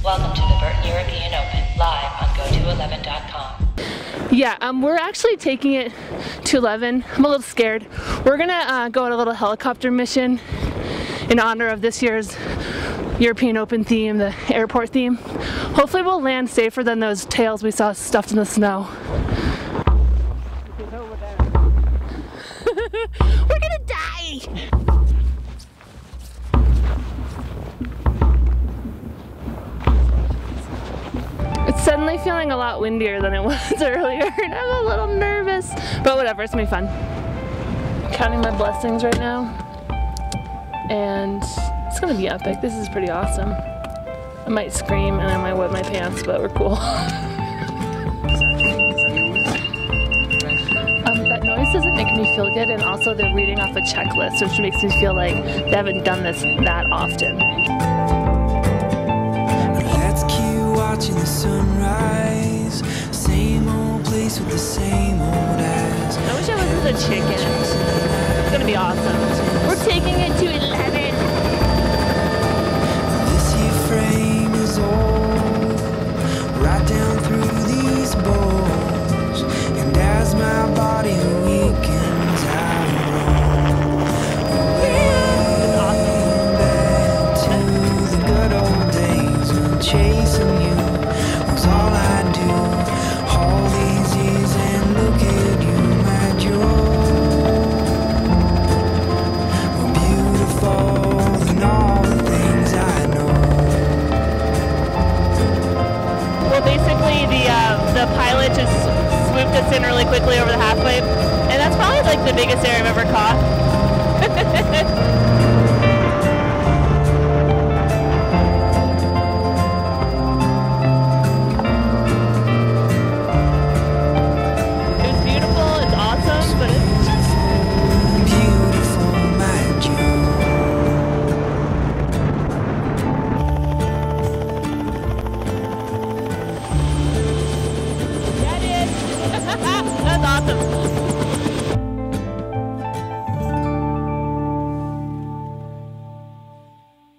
Welcome to the Burton European Open, live on GoTo11.com. Yeah, we're actually taking it to 11. I'm a little scared. We're gonna go on a little helicopter mission in honor of this year's European Open theme, the airport theme. Hopefully we'll land safer than those tails we saw stuffed in the snow. We're gonna die! It's suddenly feeling a lot windier than it was earlier, and I'm a little nervous. But whatever, it's gonna be fun. Counting my blessings right now. And it's gonna be epic. This is pretty awesome. I might scream and I might wet my pants, but we're cool. That noise doesn't make me feel good, and also they're reading off a checklist, which makes me feel like they haven't done this that often. Let's keep watching the sunrise. Same old place with the same old eyes. I wish I was a chicken. It's gonna be awesome. We're taking it to 11. This here frame is old, right down through these bones. And as my body weakens, I roll back to the good old days when chasing you was all I do. All these years and look at you, my joy. We're beautiful in all the things I know. Well, basically the pilot just swooped us in really quickly over the half pipe, and that's probably like the biggest air I've ever caught. It was beautiful, it's awesome, but it's just Beautiful, my joy. that is that's awesome.